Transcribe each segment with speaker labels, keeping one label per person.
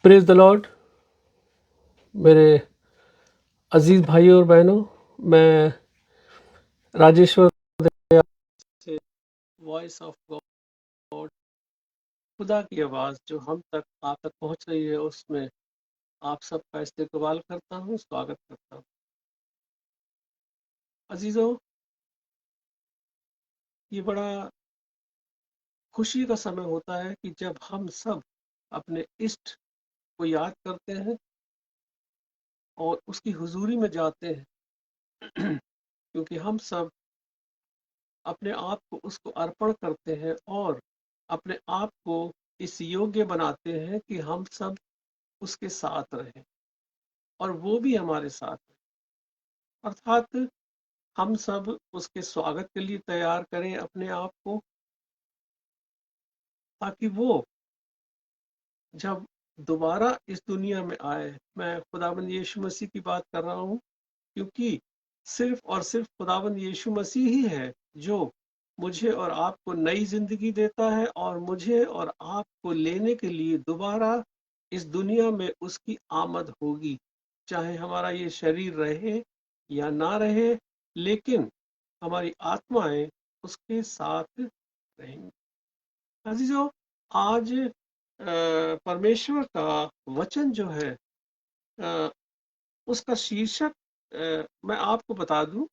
Speaker 1: Praise the Lord. मेरे अजीज भाइयों और बहनों, मैं राजेश्वर से वॉइस ऑफ गॉड, खुदा की आवाज़ जो हम तक आप तक पहुंच रही है, उसमें आप सबका इस्तकबाल करता हूं, स्वागत करता हूं। अजीजों, ये बड़ा खुशी का समय होता है कि जब हम सब अपने इष्ट को याद करते हैं और उसकी हुजूरी में जाते हैं क्योंकि हम सब अपने आप को उसको अर्पण करते हैं और अपने आप को इस योग्य बनाते हैं कि हम सब उसके साथ रहें और वो भी हमारे साथ है। अर्थात हम सब उसके स्वागत के लिए तैयार करें अपने आप को, ताकि वो जब दोबारा इस दुनिया में आए, मैं खुदावंद यीशु मसीह की बात कर रहा हूँ, क्योंकि सिर्फ और सिर्फ खुदावंद यीशु मसीह ही है जो मुझे और आपको नई जिंदगी देता है और मुझे और आपको लेने के लिए दोबारा इस दुनिया में उसकी आमद होगी, चाहे हमारा ये शरीर रहे या ना रहे, लेकिन हमारी आत्माएं उसके साथ रहेंगी। अजीजों, आज परमेश्वर का वचन जो है, उसका शीर्षक मैं आपको बता दूं,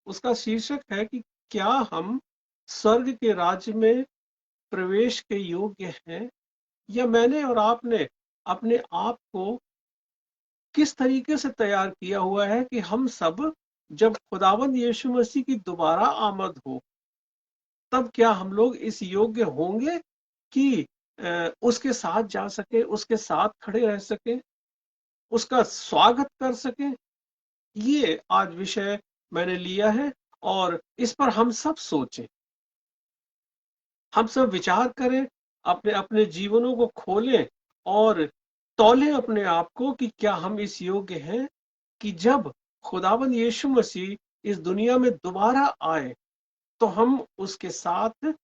Speaker 1: उसका शीर्षक है कि क्या हम स्वर्ग के राज्य में प्रवेश के योग्य हैं, या मैंने और आपने अपने आप को किस तरीके से तैयार किया हुआ है कि हम सब जब खुदावंद यीशु मसीह की दोबारा आमद हो, तब क्या हम लोग इस योग्य होंगे कि उसके साथ जा सके, उसके साथ खड़े रह सके, उसका स्वागत कर सके। ये आज विषय मैंने लिया है और इस पर हम सब सोचें, हम सब विचार करें, अपने अपने जीवनों को खोलें और तौलें अपने आप को कि क्या हम इस योग्य हैं कि जब खुदावंद यीशु मसीह इस दुनिया में दोबारा आए तो हम उसके साथ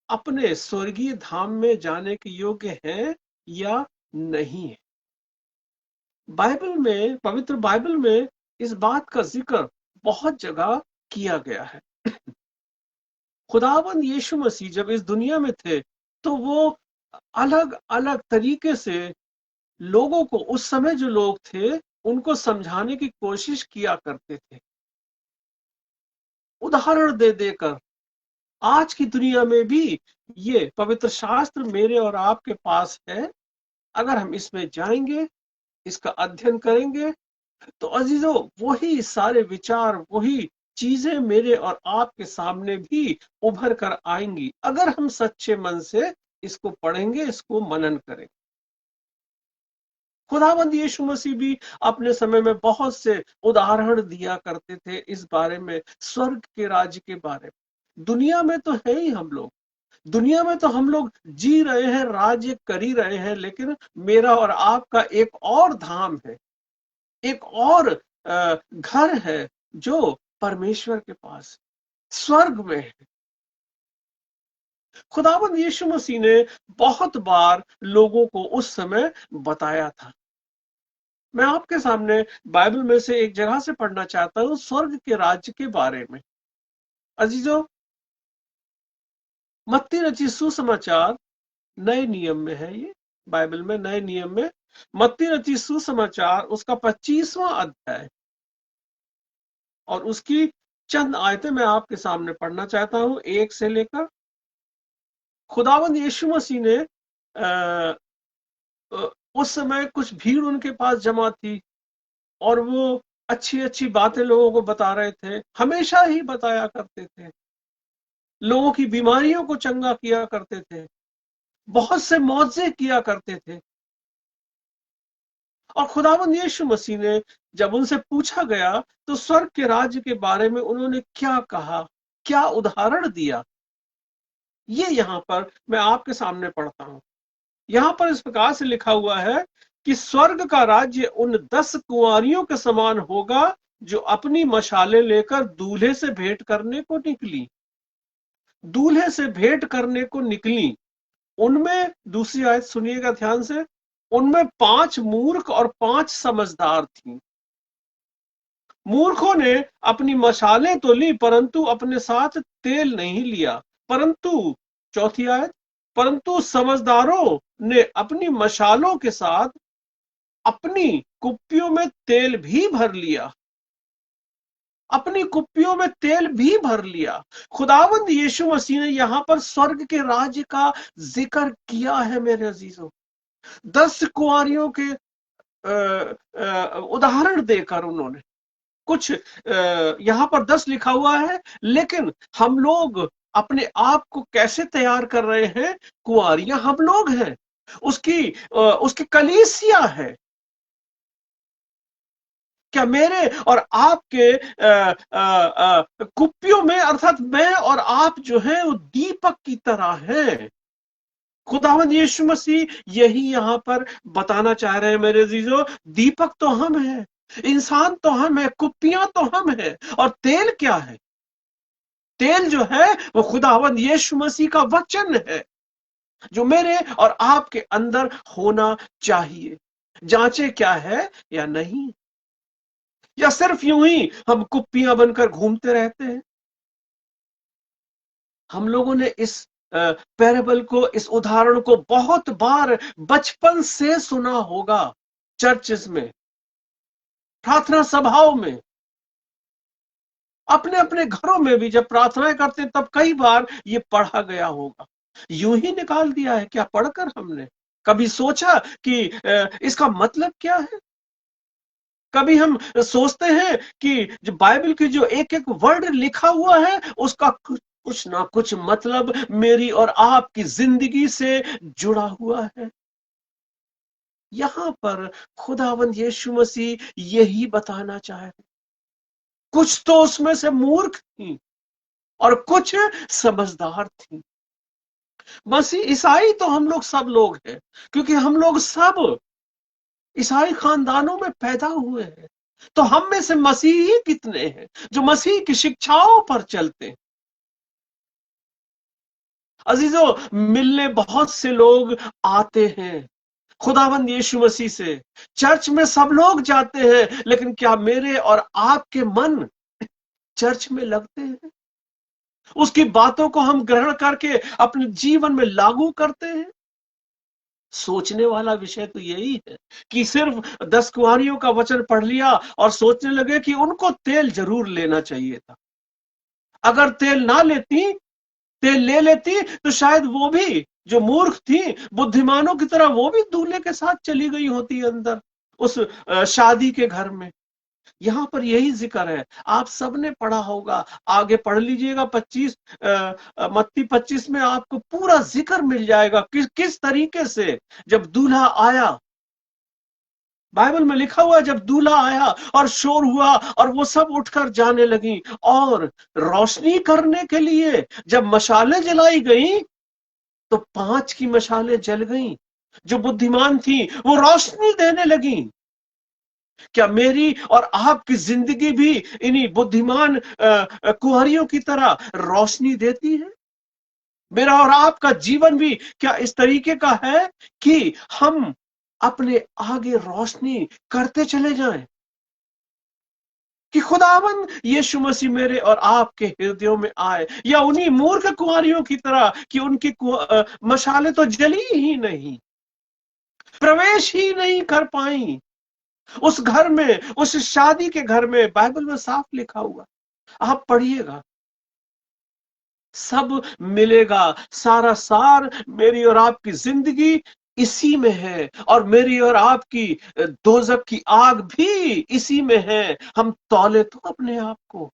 Speaker 1: अपने स्वर्गीय धाम में जाने के योग्य हैं या नहीं है। बाइबल में, पवित्र बाइबल में इस बात का जिक्र बहुत जगह किया गया है। खुदावंद यीशु मसीह जब इस दुनिया में थे तो वो अलग अलग तरीके से लोगों को, उस समय जो लोग थे उनको समझाने की कोशिश किया करते थे, उदाहरण दे देकर। आज की दुनिया में भी ये पवित्र शास्त्र मेरे और आपके पास है। अगर हम इसमें जाएंगे, इसका अध्ययन करेंगे, तो अजीजों वही सारे विचार, वही चीजें मेरे और आपके सामने भी उभर कर आएंगी, अगर हम सच्चे मन से इसको पढ़ेंगे, इसको मनन करें। खुदावंद यीशु मसीह भी अपने समय में बहुत से उदाहरण दिया करते थे इस बारे में, स्वर्ग के राज्य के बारे में। दुनिया में तो है ही हम लोग, दुनिया में तो हम लोग जी रहे हैं, राज्य कर ही रहे हैं, लेकिन मेरा और आपका एक और धाम है, एक और घर है जो परमेश्वर के पास स्वर्ग में है। खुदावंद यीशु मसीह ने बहुत बार लोगों को उस समय बताया था। मैं आपके सामने बाइबल में से एक जगह से पढ़ना चाहता हूं, स्वर्ग के राज्य के बारे में। अजीजों, मत्ती रचित सुसमाचार नए नियम में है, ये बाइबल में नए नियम में मत्ती रचित सुसमाचार उसका 25वां अध्याय और उसकी चंद आयतें मैं आपके सामने पढ़ना चाहता हूं, 1 से लेकर। खुदावंद यीशु मसीह ने उस समय कुछ भीड़ उनके पास जमा थी और वो अच्छी अच्छी बातें लोगों को बता रहे थे, हमेशा ही बताया करते थे, लोगों की बीमारियों को चंगा किया करते थे, बहुत से मौजे किया करते थे। और खुदावंद यीशु मसीह ने जब उनसे पूछा गया तो स्वर्ग के राज्य के बारे में उन्होंने क्या कहा, क्या उदाहरण दिया, ये यहां पर मैं आपके सामने पढ़ता हूं। यहां पर इस प्रकार से लिखा हुआ है कि स्वर्ग का राज्य उन 10 कुंवारियों के समान होगा जो अपनी मशालें लेकर दूल्हे से भेंट करने को निकली, दूल्हे से भेंट करने को निकली। उनमें, दूसरी आयत सुनिएगा ध्यान से, उनमें 5 मूर्ख और 5 समझदार थी। मूर्खों ने अपनी मशालें तो ली, परंतु अपने साथ तेल नहीं लिया। परंतु चौथी आयत, परंतु समझदारों ने अपनी मशालों के साथ अपनी कुप्पियों में तेल भी भर लिया। अपनी कुप्पियों में तेल भी भर लिया। खुदावंद यीशु मसीह ने यहां पर स्वर्ग के राज्य का जिक्र किया है मेरे अजीजों। 10 कुंवारियों के उदाहरण देकर उन्होंने कुछ, यहां पर 10 लिखा हुआ है, लेकिन हम लोग अपने आप को कैसे तैयार कर रहे हैं? कुंवारियां हम लोग हैं, उसकी कलीसिया है। क्या मेरे और आपके कुप्पियों में, अर्थात मैं और आप जो है वो दीपक की तरह हैं। खुदावंद यीशु मसीह यही यहां पर बताना चाह रहे हैं मेरे अजीजों। दीपक तो हम हैं, इंसान तो हम है, कुप्पियां तो हम हैं, और तेल क्या है? तेल जो है वो खुदावंद यीशु मसीह का वचन है, जो मेरे और आपके अंदर होना चाहिए। जांचे क्या है या नहीं, या सिर्फ यूं ही हम कुप्पियां बनकर घूमते रहते हैं? हम लोगों ने इस पैराबल को, इस उदाहरण को बहुत बार बचपन से सुना होगा। चर्चेस में, प्रार्थना सभाओं में, अपने अपने घरों में भी जब प्रार्थनाएं करते तब कई बार ये पढ़ा गया होगा। यूं ही निकाल दिया है क्या पढ़कर हमने? कभी सोचा कि इसका मतलब क्या है? कभी हम सोचते हैं कि जो बाइबल की जो एक एक वर्ड लिखा हुआ है उसका कुछ ना कुछ मतलब मेरी और आपकी जिंदगी से जुड़ा हुआ है? यहां पर खुदावंद यीशु मसीह यही बताना चाह रहे। कुछ तो उसमें से मूर्ख थी और कुछ समझदार थी। मसीह ईसाई तो हम लोग सब लोग हैं, क्योंकि हम लोग सब ईसाई खानदानों में पैदा हुए हैं। तो हम में से मसीही कितने हैं जो मसीह की शिक्षाओं पर चलते हैं? अजीजों, मिलने बहुत से लोग आते हैं खुदावंद यीशु मसीह से। चर्च में सब लोग जाते हैं, लेकिन क्या मेरे और आपके मन चर्च में लगते हैं? उसकी बातों को हम ग्रहण करके अपने जीवन में लागू करते हैं? सोचने वाला विषय तो यही है कि सिर्फ 10 कुंवारियों का वचन पढ़ लिया और सोचने लगे कि उनको तेल जरूर लेना चाहिए था। अगर तेल ना लेती, तेल ले लेती, तो शायद वो भी जो मूर्ख थी, बुद्धिमानों की तरह वो भी दूल्हे के साथ चली गई होती अंदर उस शादी के घर में। यहां पर यही जिक्र है, आप सबने पढ़ा होगा। आगे पढ़ लीजिएगा 25, मत्ती 25 में आपको पूरा जिक्र मिल जाएगा किस तरीके से जब दूल्हा आया। बाइबल में लिखा हुआ है, जब दूल्हा आया और शोर हुआ और वो सब उठकर जाने लगी, और रोशनी करने के लिए जब मशालें जलाई गई तो 5 की मशालें जल गईं। जो बुद्धिमान थी वो रोशनी देने लगी। क्या मेरी और आपकी जिंदगी भी इन्हीं बुद्धिमान कुंवारियों की तरह रोशनी देती है? मेरा और आपका जीवन भी क्या इस तरीके का है कि हम अपने आगे रोशनी करते चले जाएं? कि खुदावन यीशु मसीह मेरे और आपके हृदयों में आए, या उन्हीं मूर्ख कुंवारियों की तरह कि उनकी मशालें तो जली ही नहीं, प्रवेश ही नहीं कर पाई उस घर में, उस शादी के घर में। बाइबल में साफ लिखा हुआ, आप पढ़िएगा, सब मिलेगा। सारा सार मेरी और आपकी जिंदगी इसी में है, और मेरी और आपकी दोजक की आग भी इसी में है। हम तौले तो अपने आप को।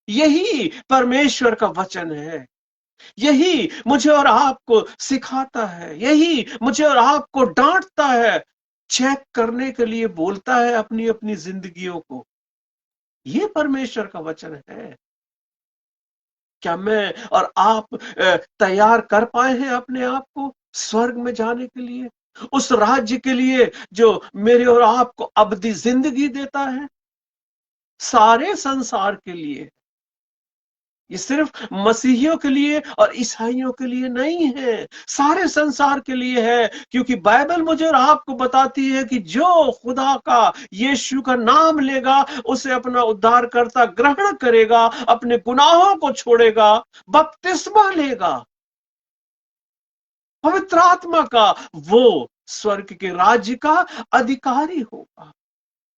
Speaker 1: यही परमेश्वर का वचन है, यही मुझे और आपको सिखाता है, यही मुझे और आपको डांटता है, चेक करने के लिए बोलता है अपनी अपनी जिंदगियों को। ये परमेश्वर का वचन है। क्या मैं और आप तैयार कर पाए हैं अपने आप को स्वर्ग में जाने के लिए, उस राज्य के लिए जो मेरे और आपको अबदी जिंदगी देता है, सारे संसार के लिए? ये सिर्फ मसीहियों के लिए और ईसाइयों के लिए नहीं है, सारे संसार के लिए है। क्योंकि बाइबल मुझे और आपको बताती है कि जो खुदा का, यीशु का नाम लेगा, उसे अपना उद्धारकर्ता ग्रहण करेगा, अपने गुनाहों को छोड़ेगा, बपतिस्मा लेगा पवित्र आत्मा का, वो स्वर्ग के राज्य का अधिकारी होगा।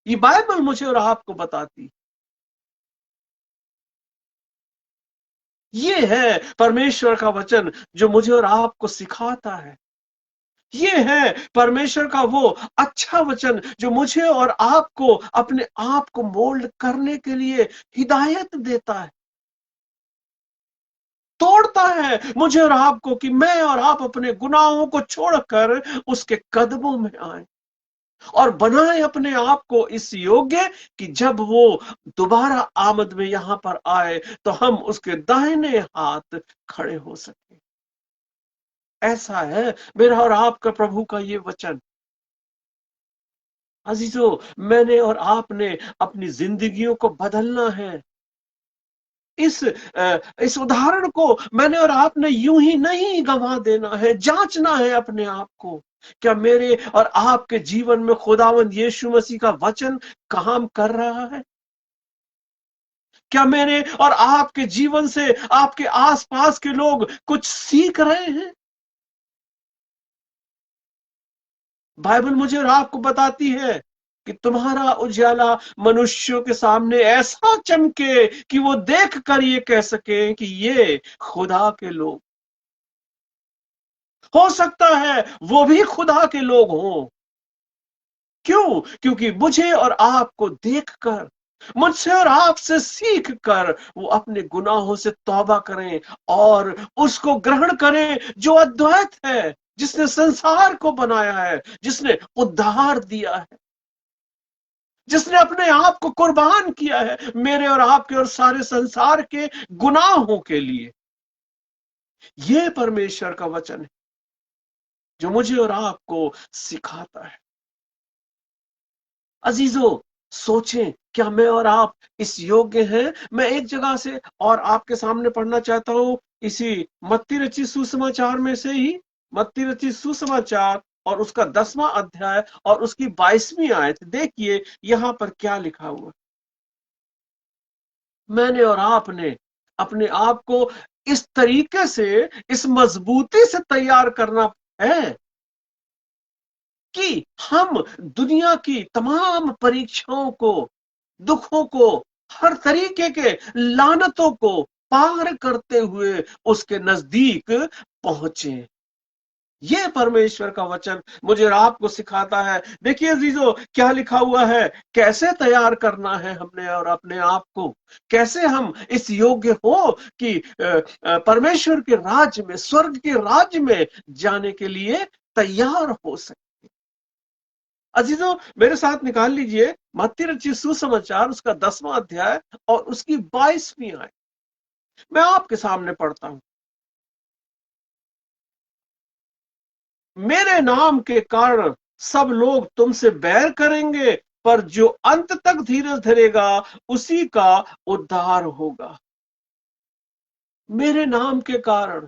Speaker 1: ये बाइबल मुझे और आपको बताती। ये है परमेश्वर का वचन जो मुझे और आपको सिखाता है। ये है परमेश्वर का वो अच्छा वचन जो मुझे और आपको अपने आप को मोल्ड करने के लिए हिदायत देता है, तोड़ता है मुझे और आपको कि मैं और आप अपने गुनाहों को छोड़कर उसके कदमों में आए और बनाए अपने आप को इस योग्य कि जब वो दोबारा आमद में यहां पर आए तो हम उसके दाहिने हाथ खड़े हो सके। ऐसा है मेरा और आपका प्रभु का ये वचन। अजीजों, मैंने और आपने अपनी जिंदगियों को बदलना है। इस उदाहरण को मैंने और आपने यूं ही नहीं गंवा देना है, जांचना है अपने आप को। क्या मेरे और आपके जीवन में खुदावंद यीशु मसीह का वचन काम कर रहा है? क्या मेरे और आपके जीवन से आपके आसपास के लोग कुछ सीख रहे हैं? बाइबल मुझे और आपको बताती है कि तुम्हारा उजाला मनुष्यों के सामने ऐसा चमके कि वो देख कर ये कह सके कि ये खुदा के लोग। हो सकता है वो भी खुदा के लोग हों। क्यों? क्योंकि मुझे और आपको देखकर, मुझसे और आपसे सीख कर वो अपने गुनाहों से तौबा करें और उसको ग्रहण करें जो अद्वैत है, जिसने संसार को बनाया है, जिसने उद्धार दिया है, जिसने अपने आप को कुर्बान किया है मेरे और आपके और सारे संसार के गुनाहों के लिए। यह परमेश्वर का वचन है जो मुझे और आपको सिखाता है। अजीजों, सोचें, क्या मैं और आप इस योग्य हैं? मैं एक जगह से और आपके सामने पढ़ना चाहता हूं, इसी मत्ती रचित सुसमाचार में से ही, मत्ती रचित सुसमाचार और उसका 10वां अध्याय और उसकी 22वीं आयत। देखिए यहां पर क्या लिखा हुआ। मैंने और आपने अपने आप को इस तरीके से, इस मजबूती से तैयार करना है कि हम दुनिया की तमाम परीक्षाओं को, दुखों को, हर तरीके के लानतों को पार करते हुए उसके नजदीक पहुंचे। ये परमेश्वर का वचन मुझे और आपको सिखाता है। देखिए अजीजों, क्या लिखा हुआ है, कैसे तैयार करना है हमने और अपने आप को, कैसे हम इस योग्य हो कि परमेश्वर के राज्य में, स्वर्ग के राज्य में जाने के लिए तैयार हो सके। अजीजों, मेरे साथ निकाल लीजिए मत्ती रचित सुसमाचार उसका 10वां अध्याय और उसकी 22वीं आयत। मैं आपके सामने पढ़ता हूं। मेरे नाम के कारण सब लोग तुमसे बैर करेंगे, पर जो अंत तक धीरज धरेगा उसी का उद्धार होगा। मेरे नाम के कारण।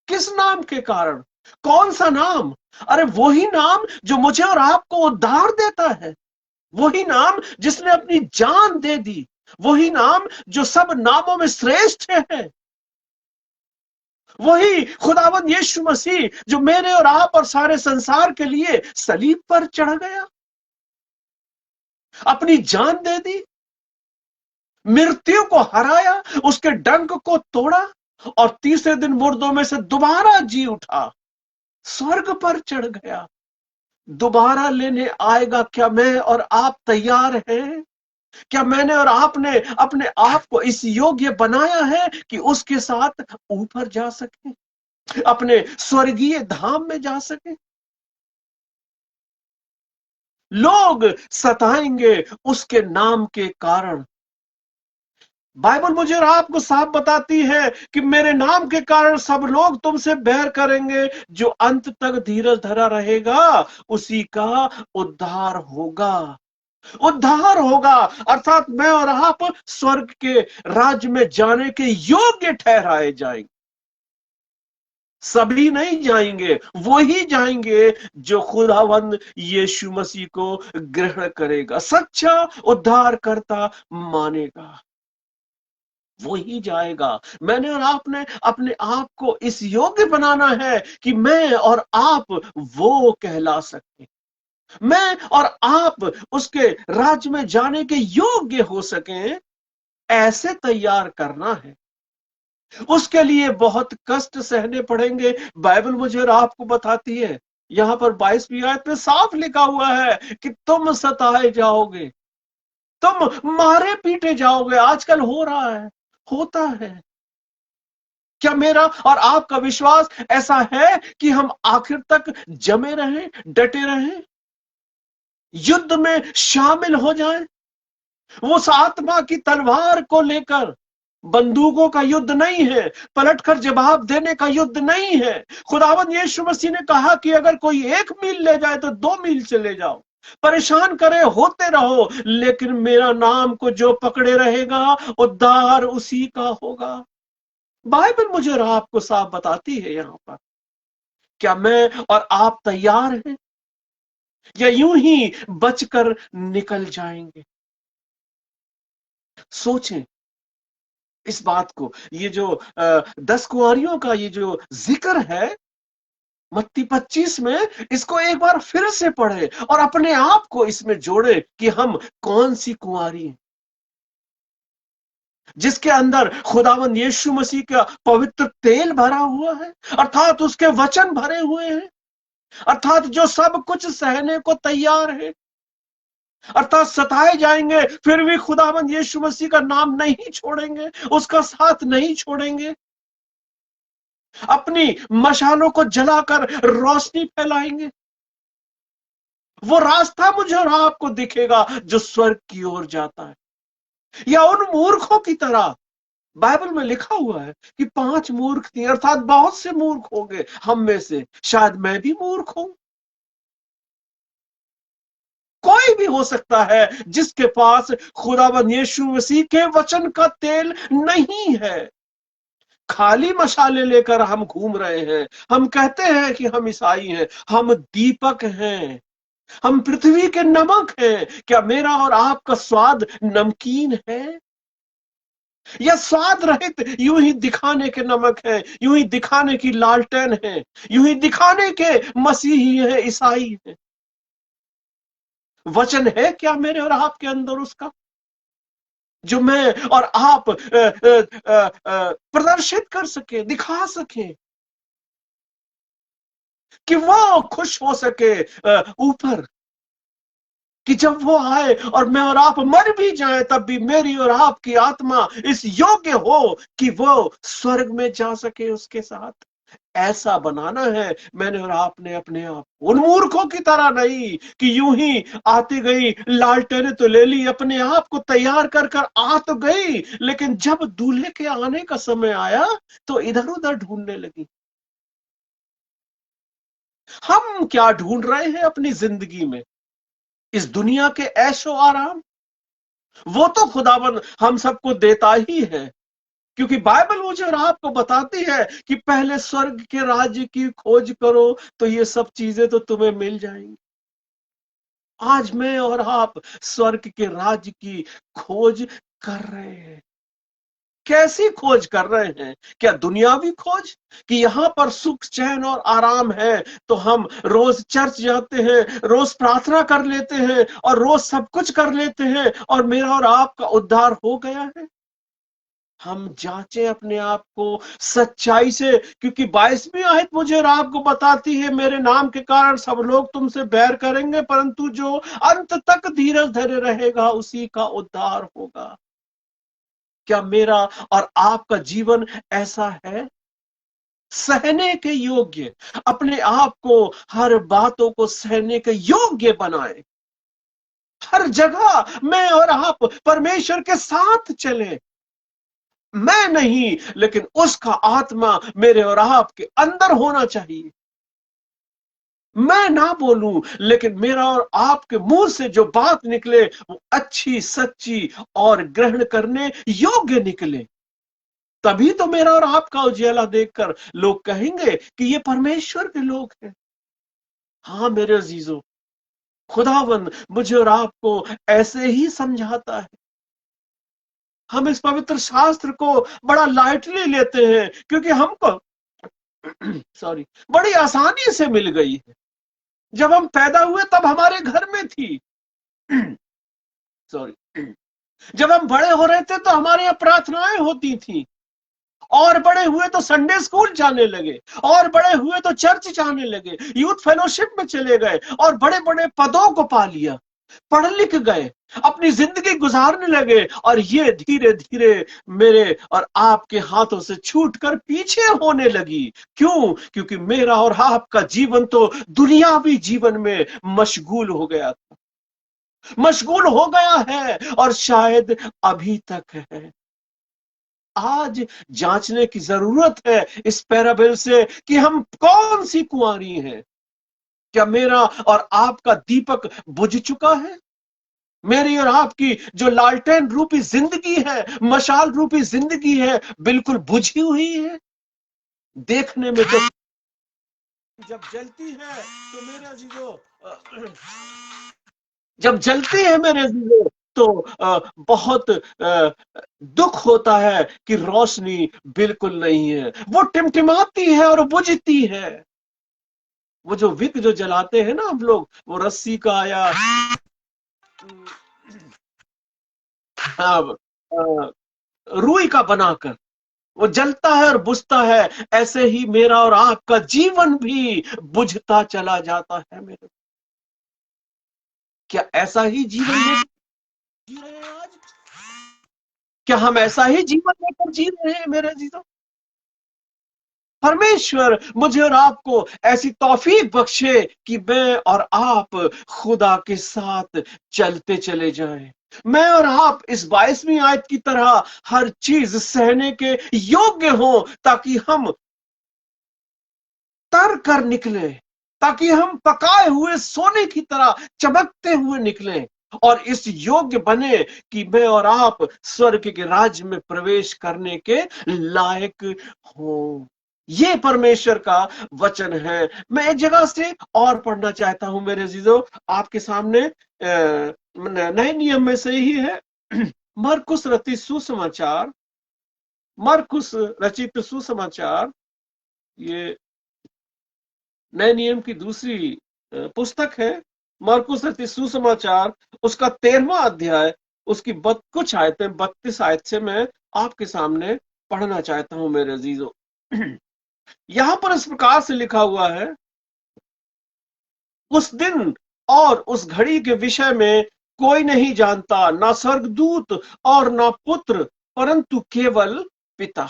Speaker 1: किस नाम के कारण? कौन सा नाम? अरे वही नाम जो मुझे और आपको उद्धार देता है, वही नाम जिसने अपनी जान दे दी, वही नाम जो सब नामों में श्रेष्ठ है, वही खुदावंद यीशु मसीह जो मेरे और आप और सारे संसार के लिए सलीब पर चढ़ गया, अपनी जान दे दी, मृत्यु को हराया, उसके डंक को तोड़ा और तीसरे दिन मुर्दों में से दोबारा जी उठा, स्वर्ग पर चढ़ गया, दोबारा लेने आएगा। क्या मैं और आप तैयार हैं? क्या मैंने और आपने अपने आप को इस योग्य बनाया है कि उसके साथ ऊपर जा सके, अपने स्वर्गीय धाम में जा सके? लोग सताएंगे उसके नाम के कारण। बाइबल मुझे और आपको साफ बताती है कि मेरे नाम के कारण सब लोग तुमसे बैर करेंगे, जो अंत तक धीरज धरा रहेगा उसी का उद्धार होगा। उद्धार होगा, अर्थात मैं और आप स्वर्ग के राज्य में जाने के योग्य ठहराए जाएंगे। सभी नहीं जाएंगे, वो ही जाएंगे जो खुदावंद यीशु मसीह को ग्रहण करेगा, सच्चा उद्धारकर्ता मानेगा, वो ही जाएगा। मैंने और आपने अपने आप को इस योग्य बनाना है कि मैं और आप वो कहला सके, मैं और आप उसके राज्य में जाने के योग्य हो सकें, ऐसे तैयार करना है। उसके लिए बहुत कष्ट सहने पड़ेंगे। बाइबल मुझे और आपको बताती है, यहां पर 22वीं आयत में साफ लिखा हुआ है कि तुम सताए जाओगे, तुम मारे पीटे जाओगे। आजकल हो रहा है, होता है। क्या मेरा और आपका विश्वास ऐसा है कि हम आखिर तक जमे रहें, डटे रहें, युद्ध में शामिल हो जाएं? वो उस आत्मा की तलवार को लेकर, बंदूकों का युद्ध नहीं है, पलटकर जवाब देने का युद्ध नहीं है। खुदावंद यीशु मसीह ने कहा कि अगर कोई 1 मील ले जाए तो 2 मील चले जाओ, परेशान करे होते रहो, लेकिन मेरा नाम को जो पकड़े रहेगा उद्धार उसी का होगा। बाइबल मुझे और आपको साफ बताती है यहां पर। क्या मैं और आप तैयार हैं, या यूं ही बचकर निकल जाएंगे? सोचें इस बात को। ये जो 10 कुंवारियों का ये जो जिक्र है मत्ती 25 में, इसको एक बार फिर से पढ़े और अपने आप को इसमें जोड़े कि हम कौन सी कुंवारी हैं, जिसके अंदर खुदावंद यीशु मसीह का पवित्र तेल भरा हुआ है, अर्थात उसके वचन भरे हुए हैं, अर्थात जो सब कुछ सहने को तैयार है, अर्थात सताए जाएंगे फिर भी खुदावंद यीशु मसीह का नाम नहीं छोड़ेंगे, उसका साथ नहीं छोड़ेंगे, अपनी मशालों को जलाकर रोशनी फैलाएंगे। वो रास्ता मुझे और आपको दिखेगा जो स्वर्ग की ओर जाता है। या उन मूर्खों की तरह, बाइबल में लिखा हुआ है कि 5 मूर्ख थी, अर्थात बहुत से मूर्ख होंगे हम में से, शायद मैं भी मूर्ख हूं, कोई भी हो सकता है जिसके पास खुदावंद यीशु मसीह के वचन का तेल नहीं है। खाली मशाले लेकर हम घूम रहे हैं, हम कहते हैं कि हम ईसाई हैं, हम दीपक हैं, हम पृथ्वी के नमक हैं। क्या मेरा और आपका स्वाद नमकीन है, या स्वाद रहित यूं ही दिखाने के नमक है, यूं ही दिखाने की लालटेन है, यूं ही दिखाने के मसीही है, ईसाई है? वचन है क्या मेरे और आपके अंदर उसका, जो मैं और आप प्रदर्शित कर सके, दिखा सके, कि वो खुश हो सके ऊपर, कि जब वो आए और मैं और आप मर भी जाएं तब भी मेरी और आपकी आत्मा इस योग्य हो कि वो स्वर्ग में जा सके उसके साथ। ऐसा बनाना है मैंने और आपने अपने आप, उन मूर्खों की तरह नहीं कि यूं ही आती गई, लालटेने तो ले ली, अपने आप को तैयार कर कर आ तो गई, लेकिन जब दूल्हे के आने का समय आया तो इधर उधर ढूंढने लगी। हम क्या ढूंढ रहे हैं अपनी जिंदगी में? इस दुनिया के ऐशो आराम? वो तो खुदावन हम सबको देता ही है, क्योंकि बाइबल मुझे और आपको बताती है कि पहले स्वर्ग के राज्य की खोज करो तो ये सब चीजें तो तुम्हें मिल जाएंगी। आज मैं और आप स्वर्ग के राज्य की खोज कर रहे हैं। कैसी खोज कर रहे हैं? क्या दुनियावी खोज कि यहां पर सुख चैन और आराम है तो हम रोज चर्च जाते हैं, रोज प्रार्थना कर लेते हैं और रोज सब कुछ कर लेते हैं और मेरा और आपका उद्धार हो गया है? हम जांचें अपने आप को सच्चाई से, क्योंकि 22वीं आयत मुझे और आपको बताती है मेरे नाम के कारण सब लोग तुमसे बैर करेंगे, परंतु जो अंत तक धीरज धरे रहेगा उसी का उद्धार होगा। क्या मेरा और आपका जीवन ऐसा है, सहने के योग्य, अपने आप को हर बातों को सहने के योग्य बनाए, हर जगह मैं और आप परमेश्वर के साथ चले, मैं नहीं लेकिन उसका आत्मा मेरे और आपके अंदर होना चाहिए। मैं ना बोलूं, लेकिन मेरा और आपके मुंह से जो बात निकले वो अच्छी, सच्ची और ग्रहण करने योग्य निकले। तभी तो मेरा और आपका उजियाला देखकर लोग कहेंगे कि ये परमेश्वर के लोग हैं। हाँ मेरे अजीजों, खुदावंद मुझे और आपको ऐसे ही समझाता है। हम इस पवित्र शास्त्र को बड़ा लाइटली लेते हैं क्योंकि हमको सॉरी बड़ी आसानी से मिल गई है। जब हम पैदा हुए तब हमारे घर में थी। सॉरी, जब हम बड़े हो रहे थे तो हमारे यहाँ प्रार्थनाएं होती थी, और बड़े हुए तो संडे स्कूल जाने लगे, और बड़े हुए तो चर्च जाने लगे, यूथ फेलोशिप में चले गए और बड़े बड़े पदों को पा लिया, पढ़ लिख गए, अपनी जिंदगी गुजारने लगे, और ये धीरे धीरे मेरे और आपके हाथों से छूटकर पीछे होने लगी। क्यों? क्योंकि मेरा और आपका जीवन तो दुनियावी जीवन में मशगूल हो गया था, मशगूल हो गया है, और शायद अभी तक है। आज जांचने की जरूरत है इस पैराबल से कि हम कौन सी कुंवारी हैं। क्या मेरा और आपका दीपक बुझ चुका है? मेरी और आपकी जो लालटेन रूपी जिंदगी है, मशाल रूपी जिंदगी है, बिल्कुल बुझी हुई है। देखने में तो जब जलती है तो मेरे अजीजों, जब जलती है मेरे अजीजों, तो बहुत दुख होता है कि रोशनी बिल्कुल नहीं है। वो टिमटिमाती है और बुझती है। वो जो विक जो जलाते हैं ना हम लोग, वो रस्सी का या रुई का बनाकर वो जलता है और बुझता है। ऐसे ही मेरा और आपका जीवन भी बुझता चला जाता है मेरे। क्या ऐसा ही जीवन जी रहे हैं आज? क्या हम ऐसा ही जीवन लेकर जी रहे हैं मेरे जीवन? परमेश्वर मुझे और आपको ऐसी तौफीक बख्शे कि मैं और आप खुदा के साथ चलते चले जाएं। मैं और आप इस 22वीं आयत की तरह हर चीज सहने के योग्य हो, ताकि हम तर कर निकले, ताकि हम पकाए हुए सोने की तरह चमकते हुए निकलें, और इस योग्य बने कि मैं और आप स्वर्ग के राज्य में प्रवेश करने के लायक हो। ये परमेश्वर का वचन है। मैं एक जगह से और पढ़ना चाहता हूं मेरे अजीजों, आपके सामने नए नियम में से ही है। मरकुस रचित सुसमाचार, मरकुस रचित सुसमाचार, ये नए नियम की दूसरी पुस्तक है। मरकुस रचित सुसमाचार, उसका 13वां अध्याय, उसकी कुछ आयतें 32 आयत से मैं आपके सामने पढ़ना चाहता हूं मेरे अजीजों। यहां पर इस प्रकार से लिखा हुआ है, उस दिन और उस घड़ी के विषय में कोई नहीं जानता, ना स्वर्गदूत और ना पुत्र, परंतु केवल पिता।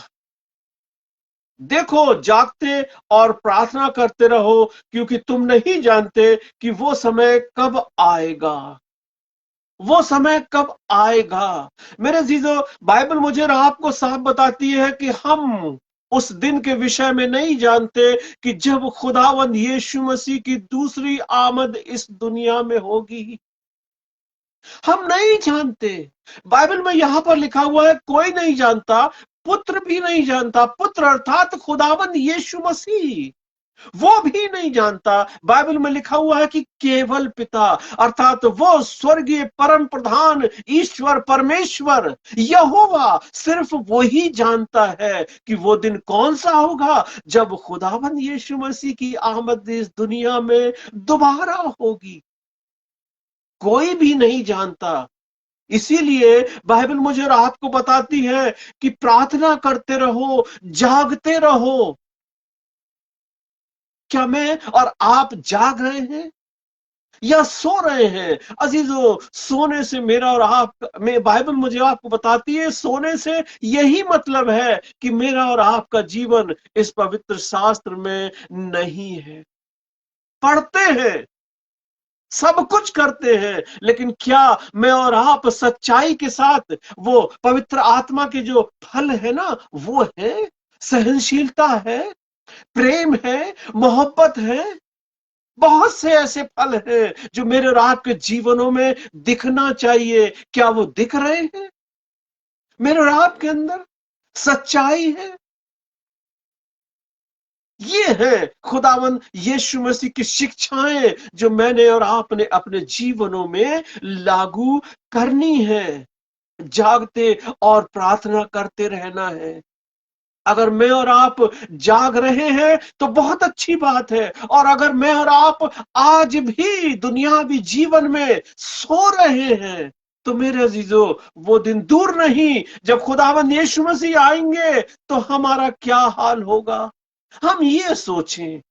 Speaker 1: देखो जागते और प्रार्थना करते रहो, क्योंकि तुम नहीं जानते कि वो समय कब आएगा। वो समय कब आएगा मेरे जीजो? बाइबल मुझे और आपको साफ बताती है कि हम उस दिन के विषय में नहीं जानते कि जब खुदावंद यीशु मसीह की दूसरी आमद इस दुनिया में होगी। हम नहीं जानते। बाइबल में यहां पर लिखा हुआ है कोई नहीं जानता, पुत्र भी नहीं जानता। पुत्र अर्थात खुदावंद यीशु मसीह, वो भी नहीं जानता। बाइबल में लिखा हुआ है कि केवल पिता, अर्थात वो स्वर्गीय परम प्रधान ईश्वर परमेश्वर यहोवा, सिर्फ वो ही जानता है कि वो दिन कौन सा होगा जब खुदावंद यीशु मसीह की आमद इस दुनिया में दोबारा होगी। कोई भी नहीं जानता। इसीलिए बाइबल मुझे और आपको बताती है कि प्रार्थना करते रहो, जागते रहो। क्या मैं और आप जाग रहे हैं या सो रहे हैं? अजीजों, सोने से मेरा और आप में बाइबल मुझे आपको बताती है, सोने से यही मतलब है कि मेरा और आपका जीवन इस पवित्र शास्त्र में नहीं है। पढ़ते हैं, सब कुछ करते हैं, लेकिन क्या मैं और आप सच्चाई के साथ वो पवित्र आत्मा के जो फल है ना, वो है, सहनशीलता है, प्रेम है, मोहब्बत है, बहुत से ऐसे फल हैं जो मेरे और आपके जीवनों में दिखना चाहिए। क्या वो दिख रहे हैं मेरे और आपके अंदर? सच्चाई है। ये है खुदावंद यीशु मसीह की शिक्षाएं जो मैंने और आपने अपने जीवनों में लागू करनी है। जागते और प्रार्थना करते रहना है। अगर मैं और आप जाग रहे हैं तो बहुत अच्छी बात है, और अगर मैं और आप आज भी दुनियावी जीवन में सो रहे हैं तो मेरे अजीजों, वो दिन दूर नहीं जब खुदावंद यीशु मसीह आएंगे तो हमारा क्या हाल होगा। हम ये सोचें,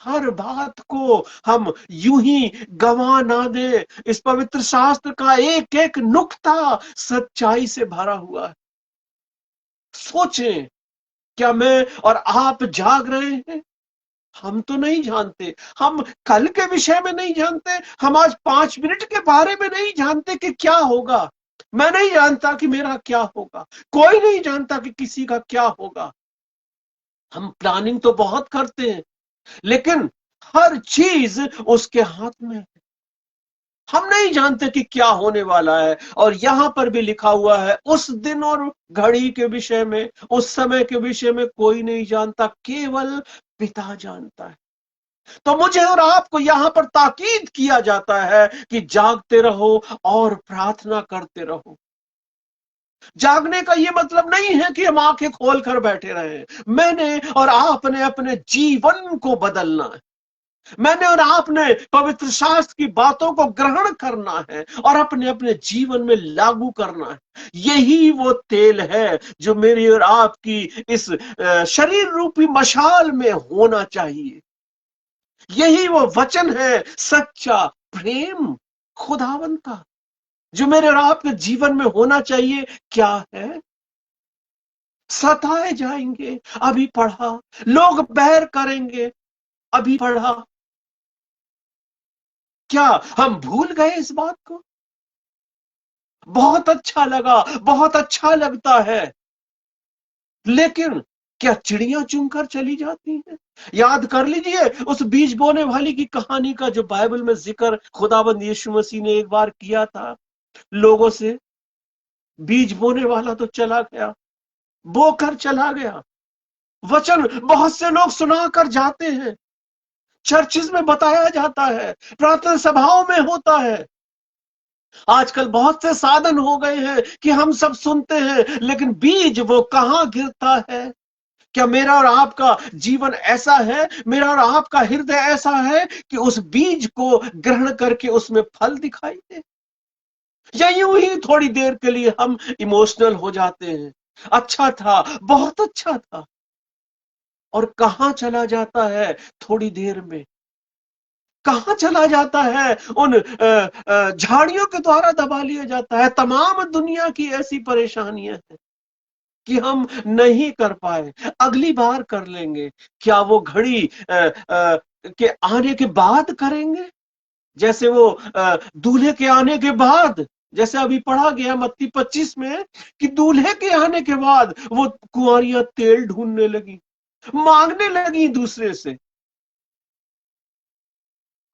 Speaker 1: हर बात को हम यूं ही गंवा ना दे। इस पवित्र शास्त्र का एक एक नुक्ता सच्चाई से भरा हुआ है। सोचें, क्या मैं और आप जाग रहे हैं? हम तो नहीं जानते, हम कल के विषय में नहीं जानते, हम आज 5 मिनट के बारे में नहीं जानते कि क्या होगा। मैं नहीं जानता कि मेरा क्या होगा, कोई नहीं जानता कि किसी का क्या होगा। हम प्लानिंग तो बहुत करते हैं, लेकिन हर चीज उसके हाथ में है। हम नहीं जानते कि क्या होने वाला है। और यहां पर भी लिखा हुआ है, उस दिन और घड़ी के विषय में, उस समय के विषय में कोई नहीं जानता, केवल पिता जानता है। तो मुझे और आपको यहां पर ताकीद किया जाता है कि जागते रहो और प्रार्थना करते रहो। जागने का यह मतलब नहीं है कि हम आंखें खोलकर बैठे रहे। मैंने और आपने अपने जीवन को बदलना है। मैंने और आपने पवित्र शास्त्र की बातों को ग्रहण करना है और अपने अपने जीवन में लागू करना है। यही वो तेल है जो मेरी और आपकी इस शरीर रूपी मशाल में होना चाहिए। यही वो वचन है, सच्चा प्रेम खुदावन का, जो मेरे और आपके जीवन में होना चाहिए। क्या है? सताए जाएंगे, अभी पढ़ा। लोग बैर करेंगे, अभी पढ़ा। क्या हम भूल गए इस बात को? बहुत अच्छा लगा, बहुत अच्छा लगता है, लेकिन क्या चिड़ियां चुनकर चली जाती हैं? याद कर लीजिए उस बीज बोने वाली की कहानी का, जो बाइबल में जिक्र खुदाबंद यीशु मसीह ने एक बार किया था लोगों से। बीज बोने वाला तो चला गया, बोकर चला गया। वचन बहुत से लोग सुनाकर जाते हैं, चर्चिज में बताया जाता है, प्रार्थना सभाओं में होता है। आजकल बहुत से साधन हो गए हैं कि हम सब सुनते हैं, लेकिन बीज वो कहां गिरता है? क्या मेरा और आपका जीवन ऐसा है, मेरा और आपका हृदय ऐसा है कि उस बीज को ग्रहण करके उसमें फल दिखाई दे? या यूं ही थोड़ी देर के लिए हम इमोशनल हो जाते हैं, अच्छा था, बहुत अच्छा था, और कहां चला जाता है थोड़ी देर में? कहां चला जाता है? उन झाड़ियों के द्वारा दबा लिया जाता है। तमाम दुनिया की ऐसी परेशानियां हैं कि हम नहीं कर पाए, अगली बार कर लेंगे। क्या वो घड़ी के आने के बाद करेंगे? जैसे वो दूल्हे के आने के बाद, जैसे अभी पढ़ा गया मत्ती 25 में, कि दूल्हे के आने के बाद वो कुंवारियां तेल ढूंढने लगी, मांगने लगी दूसरे से।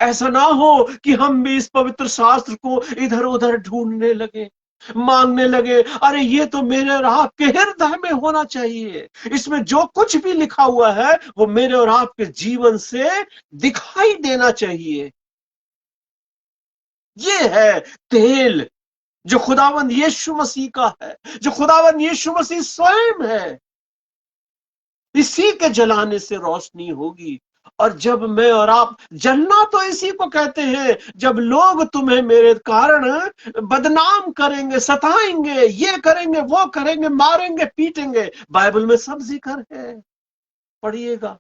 Speaker 1: ऐसा ना हो कि हम भी इस पवित्र शास्त्र को इधर उधर ढूंढने लगे, मांगने लगे। अरे ये तो मेरे और आपके हृदय में होना चाहिए। इसमें जो कुछ भी लिखा हुआ है वो मेरे और आपके जीवन से दिखाई देना चाहिए। ये है तेल जो खुदावंद यीशु मसीह का है, जो खुदावंद यीशु मसीह स्वयं है। इसी के जलाने से रोशनी होगी। और जब मैं और आप, जलना तो इसी को कहते हैं, जब लोग तुम्हें मेरे कारण बदनाम करेंगे, सताएंगे, ये करेंगे, वो करेंगे, मारेंगे, पीटेंगे, बाइबल में सब जिक्र है, पढ़िएगा।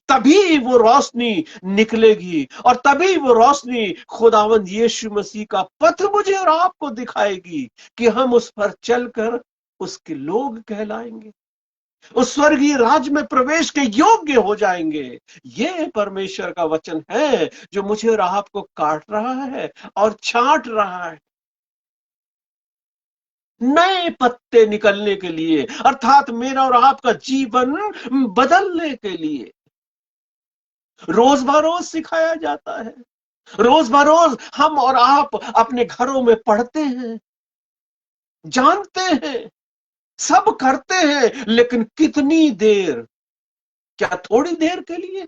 Speaker 1: तभी वो रोशनी निकलेगी, और तभी वो रोशनी खुदावंद यीशु मसीह का पथ मुझे और आपको दिखाएगी कि हम उस पर चलकर उसके लोग कहलाएंगे, उस स्वर्गीय राज्य में प्रवेश के योग्य हो जाएंगे। ये परमेश्वर का वचन है जो मुझे और आपको काट रहा है और छांट रहा है, नए पत्ते निकलने के लिए, अर्थात मेरा और आपका जीवन बदलने के लिए। रोज बरोज सिखाया जाता है, रोज बरोज हम और आप अपने घरों में पढ़ते हैं, जानते हैं, सब करते हैं, लेकिन कितनी देर? क्या थोड़ी देर के लिए?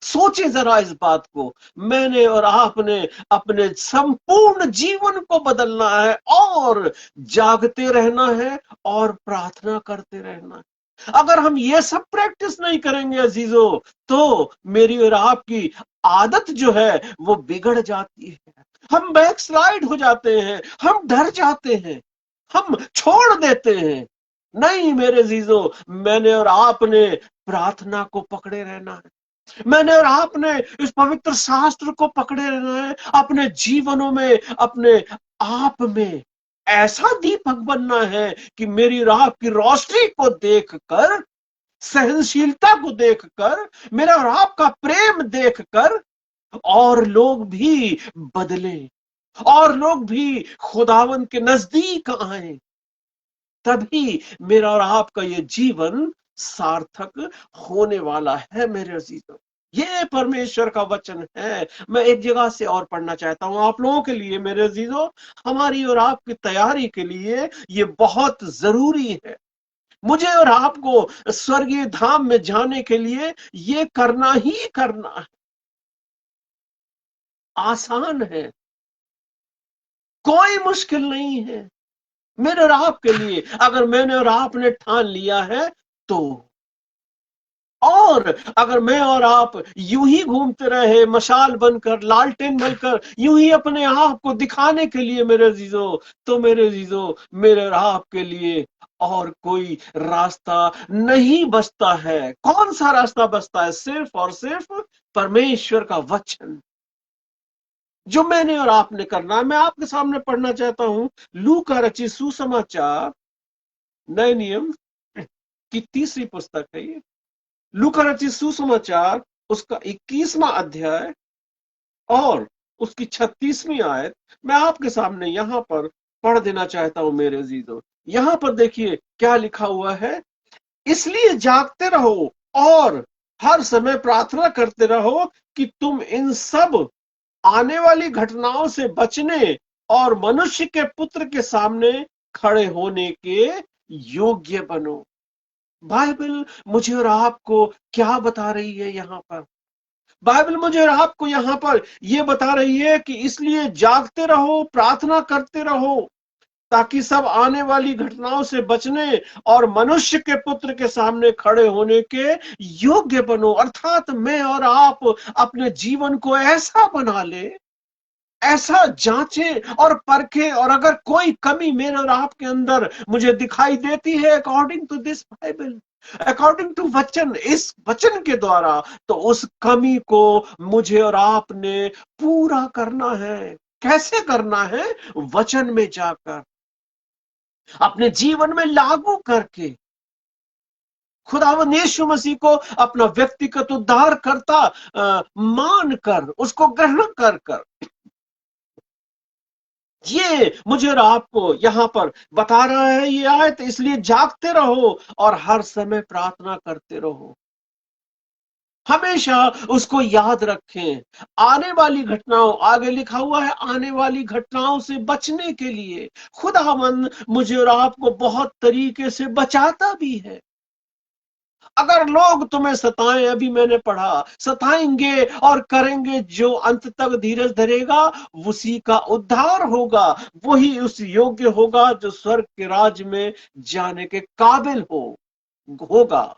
Speaker 1: सोचे जरा इस बात को। मैंने और आपने अपने संपूर्ण जीवन को बदलना है और जागते रहना है और प्रार्थना करते रहना है। अगर हम ये सब प्रैक्टिस नहीं करेंगे अजीजों, तो मेरी और आपकी आदत जो है वो बिगड़ जाती है। हम बैकस्लाइड हो जाते हैं, हम डर जाते हैं, हम छोड़ देते हैं। नहीं मेरे जीजो, मैंने और आपने प्रार्थना को पकड़े रहना है। मैंने और आपने इस पवित्र शास्त्र को पकड़े रहना है। अपने जीवनों में, अपने आप में ऐसा दीपक बनना है कि मेरी और आपकी रोशनी को देखकर, सहनशीलता को देखकर, मेरा और आपका प्रेम देखकर और लोग भी बदले, और लोग भी खुदावन के नजदीक आए। तभी मेरा और आपका ये जीवन सार्थक होने वाला है मेरे अजीजों। ये परमेश्वर का वचन है। मैं एक जगह से और पढ़ना चाहता हूं आप लोगों के लिए मेरे अजीजों, हमारी और आपकी तैयारी के लिए ये बहुत जरूरी है। मुझे और आपको स्वर्गीय धाम में जाने के लिए ये करना ही करना है। आसान है, कोई मुश्किल नहीं है मेरे और आपके लिए, अगर मैंने और आपने ठान लिया है तो। और अगर मैं और आप यूं ही घूमते रहे मशाल बनकर, लालटेन बनकर, यूं ही अपने आप को दिखाने के लिए मेरे अजीजों, तो मेरे अजीजों, मेरे और आपके लिए और कोई रास्ता नहीं बचता है। कौन सा रास्ता बचता है? सिर्फ और सिर्फ परमेश्वर का वचन, जो मैंने और आपने करना है। मैं आपके सामने पढ़ना चाहता हूं लू का रचित सुसमाचार, नए नियम की तीसरी पुस्तक है ये। लू का रचित सुसमाचार उसका 21वां अध्याय और उसकी 36वीं आयत मैं आपके सामने यहां पर पढ़ देना चाहता हूं मेरे अजीजों। यहां पर देखिए क्या लिखा हुआ है। इसलिए जागते रहो और हर समय प्रार्थना करते रहो कि तुम इन सब आने वाली घटनाओं से बचने और मनुष्य के पुत्र के सामने खड़े होने के योग्य बनो। बाइबल मुझे और आपको क्या बता रही है यहां पर? बाइबल मुझे और आपको यहां पर यह बता रही है कि इसलिए जागते रहो, प्रार्थना करते रहो, ताकि सब आने वाली घटनाओं से बचने और मनुष्य के पुत्र के सामने खड़े होने के योग्य बनो। अर्थात मैं और आप अपने जीवन को ऐसा बना ले, ऐसा जांचे और परखे, और अगर कोई कमी मेरे और आपके अंदर मुझे दिखाई देती है according to this Bible, according to वचन, इस वचन के द्वारा, तो उस कमी को मुझे और आपने पूरा करना है। कैसे करना है? वचन में जाकर, अपने जीवन में लागू करके, खुदावंद यीशु मसीह को अपना व्यक्तिगत उद्धार करता मानकर, उसको ग्रहण कर कर। ये मुझे और आपको यहां पर बता रहा है ये आयत। इसलिए जागते रहो और हर समय प्रार्थना करते रहो। हमेशा उसको याद रखें। आने वाली घटनाओं, आगे लिखा हुआ है, आने वाली घटनाओं से बचने के लिए खुदावंद मुझे और आपको बहुत तरीके से बचाता भी है। अगर लोग तुम्हें सताएं, अभी मैंने पढ़ा, सताएंगे और करेंगे, जो अंत तक धीरज धरेगा उसी का उद्धार होगा, वही उस योग्य होगा जो स्वर्ग के राज्य में जाने के काबिल होगा।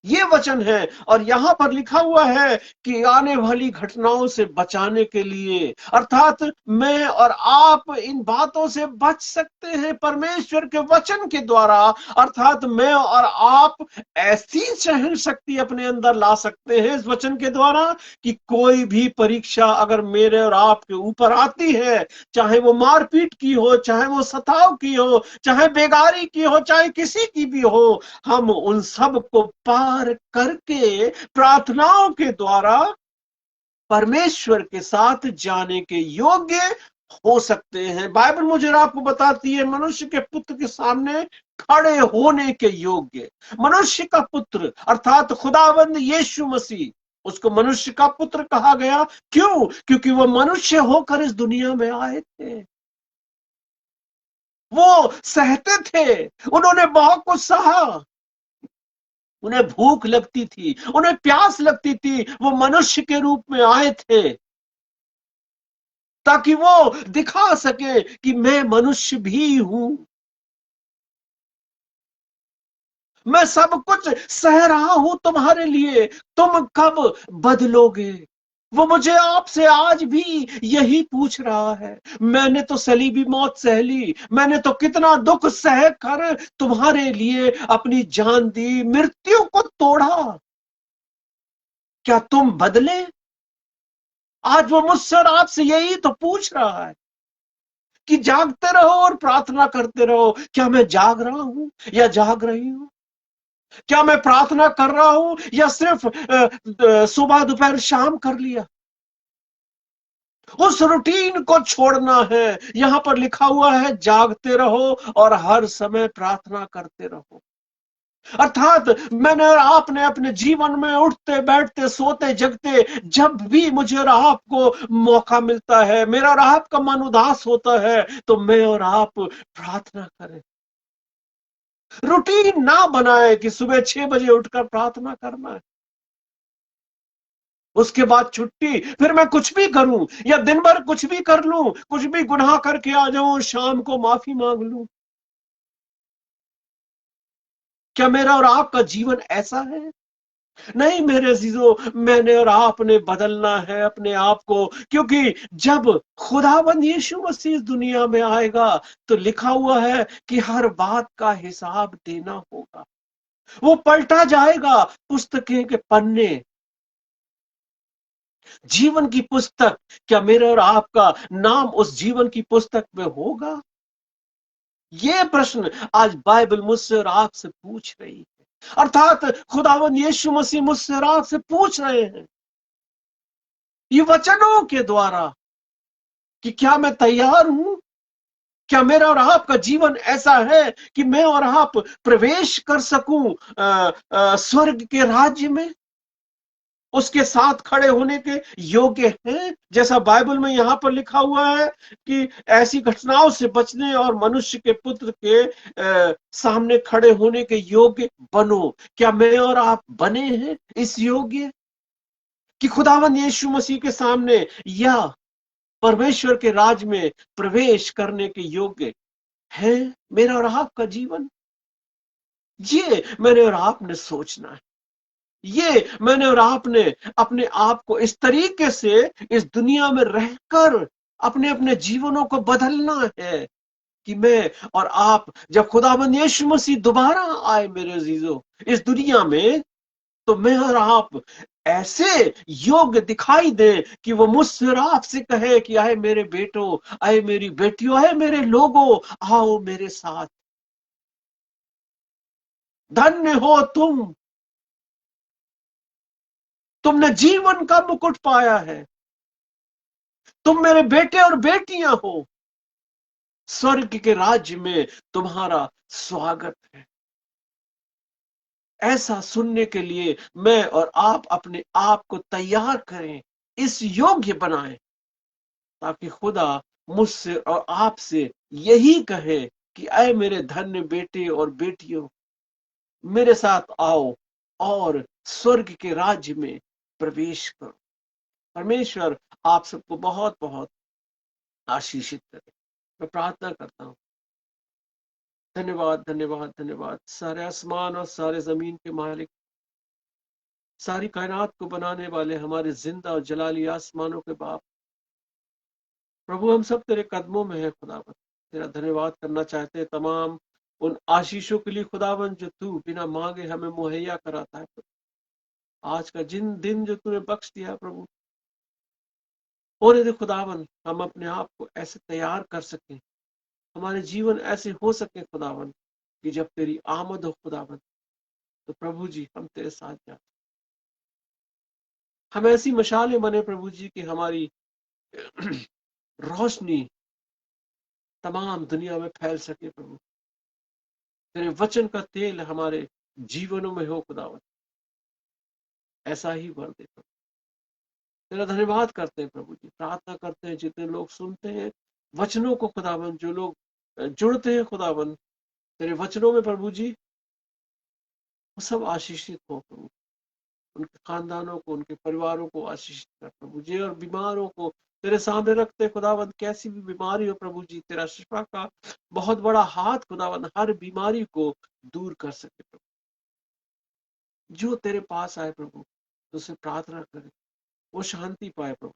Speaker 1: ये वचन है। और यहां पर लिखा हुआ है कि आने वाली घटनाओं से बचाने के लिए, अर्थात मैं और आप इन बातों से बच सकते हैं परमेश्वर के वचन के द्वारा। अर्थात मैं और आप ऐसी सहन शक्ति अपने अंदर ला सकते हैं इस वचन के द्वारा कि कोई भी परीक्षा अगर मेरे और आपके ऊपर आती है, चाहे वो मारपीट की हो, चाहे वो सताव की हो, चाहे बेगारी की हो, चाहे किसी की भी हो, हम उन सब को पार करके प्रार्थनाओं के द्वारा परमेश्वर के साथ जाने के योग्य हो सकते हैं। बाइबल मुझे और आपको बताती है मनुष्य के पुत्र के सामने खड़े होने के योग्य। मनुष्य का पुत्र अर्थात खुदावंद यीशु मसीह, उसको मनुष्य का पुत्र कहा गया। क्यों? क्योंकि वो मनुष्य होकर इस दुनिया में आए थे। वो सहते थे, उन्होंने बहुत कुछ सहा। उन्हें भूख लगती थी, उन्हें प्यास लगती थी, वो मनुष्य के रूप में आए थे ताकि वो दिखा सके कि मैं मनुष्य भी हूं, मैं सब कुछ सह रहा हूं तुम्हारे लिए, तुम कब बदलोगे। वो मुझे आपसे आज भी यही पूछ रहा है। मैंने तो सलीबी मौत सह ली, मैंने तो कितना दुख सह कर तुम्हारे लिए अपनी जान दी, मृत्यु को तोड़ा, क्या तुम बदले? आज वो मुझसे और आपसे यही तो पूछ रहा है कि जागते रहो और प्रार्थना करते रहो। क्या मैं जाग रहा हूं या जाग रही हूं? क्या मैं प्रार्थना कर रहा हूं या सिर्फ सुबह दोपहर शाम कर लिया? उस रूटीन को छोड़ना है। यहां पर लिखा हुआ है जागते रहो और हर समय प्रार्थना करते रहो। अर्थात मैंने और आपने अपने जीवन में उठते बैठते सोते जगते जब भी मुझे और आपको मौका मिलता है, मेरा और आपका मन उदास होता है, तो मैं और आप प्रार्थना करें। रूटीन ना बनाए कि सुबह 6 बजे उठकर प्रार्थना करना है, उसके बाद छुट्टी, फिर मैं कुछ भी करूं या दिन भर कुछ भी कर लूं, कुछ भी गुनाह करके आ जाऊं, शाम को माफी मांग लूं। क्या मेरा और आपका जीवन ऐसा है? नहीं मेरे अजीजों, मैंने और आपने बदलना है अपने आप को, क्योंकि जब खुदाबंद यीशु मसीह इस दुनिया में आएगा तो लिखा हुआ है कि हर बात का हिसाब देना होगा। वो पलटा जाएगा पुस्तकें के पन्ने, जीवन की पुस्तक। क्या मेरे और आपका नाम उस जीवन की पुस्तक में होगा? ये प्रश्न आज बाइबल मुझसे और आपसे पूछ रही है। अर्थात खुदावंद यीशु मसीह मुझसे और आपसे पूछ रहे हैं ये वचनों के द्वारा कि क्या मैं तैयार हूं? क्या मेरा और आपका जीवन ऐसा है कि मैं और आप प्रवेश कर सकूं स्वर्ग के राज्य में, उसके साथ खड़े होने के योग्य हैं? जैसा बाइबल में यहां पर लिखा हुआ है कि ऐसी घटनाओं से बचने और मनुष्य के पुत्र के सामने खड़े होने के योग्य बनो। क्या मैं और आप बने हैं इस योग्य कि खुदावंद यीशु मसीह के सामने या परमेश्वर के राज में प्रवेश करने के योग्य है मेरा और आपका जीवन? ये मैंने और आपने सोचना है। ये मैंने और आपने अपने आप को इस तरीके से इस दुनिया में रहकर अपने अपने जीवनों को बदलना है कि मैं और आप जब खुदाबंद यीशु मसीह दोबारा आए मेरे अजीजों इस दुनिया में, तो मैं और आप ऐसे योग्य दिखाई दे कि वो मुझसे और आपसे कहे कि आए मेरे बेटो, आए मेरी बेटियों, आए मेरे लोगों, आओ मेरे साथ, धन्य हो तुमने जीवन का मुकुट पाया है, तुम मेरे बेटे और बेटियां हो, स्वर्ग के राज्य में तुम्हारा स्वागत है। ऐसा सुनने के लिए मैं और आप अपने आप को तैयार करें, इस योग्य बनाएं, ताकि खुदा मुझसे और आपसे यही कहे कि अय मेरे धन्य बेटे और बेटियों, मेरे साथ आओ और स्वर्ग के राज्य में प्रवेश करो। परमेश्वर आप सबको बहुत बहुत आशीषित करे। मैं प्रार्थना करता हूँ। धन्यवाद धन्यवाद धन्यवाद सारे आसमान और सारे जमीन के मालिक, सारी कायनात को बनाने वाले हमारे जिंदा और जलाली आसमानों के बाप, प्रभु हम सब तेरे कदमों में है खुदावन। तेरा धन्यवाद करना चाहते हैं तमाम उन आशीषों के लिए खुदावन जो तू बिना मांगे हमें मुहैया कराता है प्रभु। आज का जिन दिन जो तूने बख्श दिया प्रभु, होने दे खुदावन हम अपने आप को ऐसे तैयार कर सकें, हमारे जीवन ऐसे हो सके खुदावन कि जब तेरी आमद हो खुदावन तो प्रभु जी हम तेरे साथ जाए। हम ऐसी मशालें बने प्रभु जी कि हमारी रोशनी तमाम दुनिया में फैल सके प्रभु। तेरे वचन का तेल हमारे जीवनों में हो खुदावन, ऐसा ही वर दे प्रभु। तेरा धन्यवाद करते हैं प्रभु जी, प्रार्थना करते हैं जितने लोग सुनते हैं वचनों को खुदावन, जो लोग जुड़ते हैं खुदावन तेरे वचनों में प्रभु जी, वो सब आशीषित हो प्रभु। उनके खानदानों को, उनके परिवारों को आशीषित कर प्रभु जी। और बीमारों को तेरे सामने रखते खुदावन, कैसी भी बीमारी हो प्रभु जी, तेरा शिफा का बहुत बड़ा हाथ खुदावन हर बीमारी को दूर कर सके प्रभु। जो तेरे पास आए प्रभु, तुझसे प्रार्थना करे, वो शांति पाए प्रभु।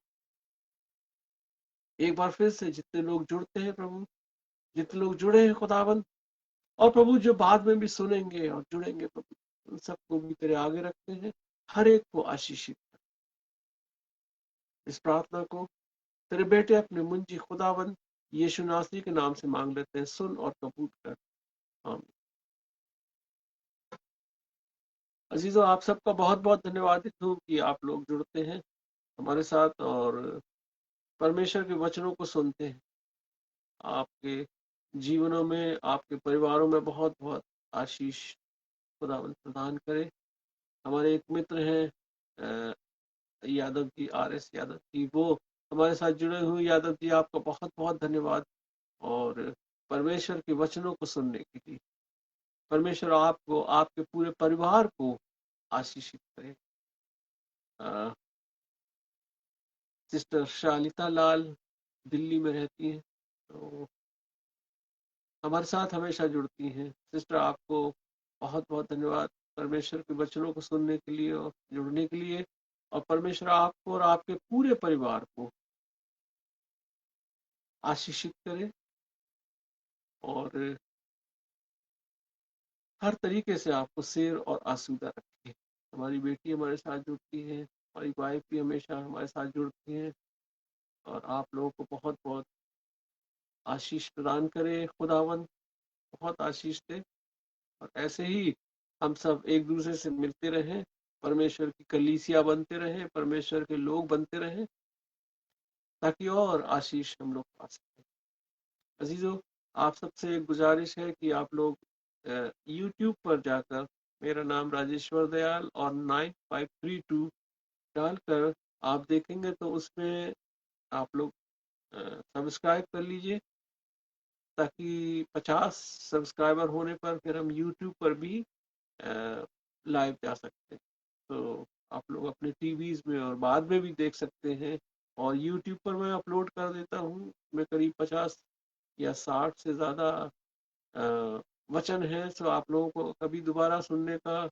Speaker 1: एक बार फिर से जितने लोग जुड़ते हैं प्रभु, जितने लोग जुड़े हैं खुदावन, और प्रभु जो बाद में भी सुनेंगे और जुड़ेंगे प्रभु, उन सबको भी तेरे आगे रखते हैं। हर एक को आशीषित कर। इस प्रार्थना को तेरे बेटे अपने मुंजी खुदावन यीशु नासरी के नाम से मांग लेते हैं, सुन और कबूल कर। आमीन। अजीजों, आप सबका बहुत बहुत धन्यवादित हूँ कि आप लोग जुड़ते हैं हमारे साथ और परमेश्वर के वचनों को सुनते हैं। आपके जीवनों में, आपके परिवारों में बहुत बहुत आशीष खुदावन प्रदान करे। हमारे एक मित्र हैं यादव जी, RS यादव जी, वो हमारे साथ जुड़े हुए। यादव जी, आपका बहुत बहुत धन्यवाद। और परमेश्वर के वचनों को सुनने के लिए परमेश्वर आपको, आपके पूरे परिवार को आशीषित करे। सिस्टर शालिता लाल दिल्ली में रहती हैं, तो हमारे साथ हमेशा जुड़ती हैं। सिस्टर, आपको बहुत बहुत धन्यवाद परमेश्वर के वचनों को सुनने के लिए और जुड़ने के लिए। और परमेश्वर आपको और आपके पूरे परिवार को आशीषित करे और हर तरीके से आपको शेर और आसूदा रखे। हमारी बेटी हमारे साथ जुड़ती है, हमारी वाइफ भी हमेशा हमारे साथ जुड़ती हैं। और आप लोगों को बहुत बहुत आशीष प्रदान करे खुदावन, बहुत आशीष दे। और ऐसे ही हम सब एक दूसरे से मिलते रहें, परमेश्वर की कलीसिया बनते रहें, परमेश्वर के लोग बनते रहें, ताकि और आशीष हम लोग पा सकें। अजीजों, आप सबसे एक गुजारिश है कि आप लोग YouTube पर जाकर मेरा नाम राजेश्वर दयाल और 9532 डालकर आप देखेंगे तो उसमें आप लोग सब्सक्राइब कर लीजिए, ताकि 50 सब्सक्राइबर होने पर फिर हम YouTube पर भी लाइव जा सकते हैं। तो आप लोग अपने टीवीज में और बाद में भी देख सकते हैं। और YouTube पर मैं अपलोड कर देता हूँ, मैं करीब 50 या 60 से ज़्यादा वचन है। तो आप लोगों को कभी दोबारा सुनने का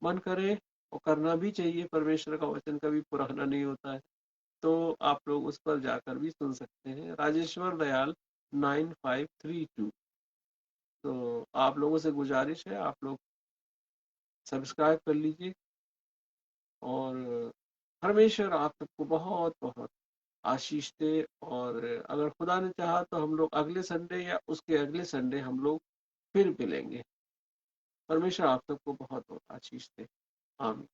Speaker 1: मन करे, और करना भी चाहिए, परमेश्वर का वचन कभी पुराना नहीं होता है। तो आप लोग उस पर जाकर भी सुन सकते हैं, राजेश्वर दयाल 9532। तो आप लोगों से गुजारिश है, आप लोग सब्सक्राइब कर लीजिए। और परमेश्वर आप सबको बहुत बहुत आशीष दे। और अगर खुदा ने चाहा तो हम लोग अगले संडे या उसके अगले संडे हम लोग फिर मिलेंगे। परमेश्वर आप सबको बहुत बहुत आशीष दे। आमीन।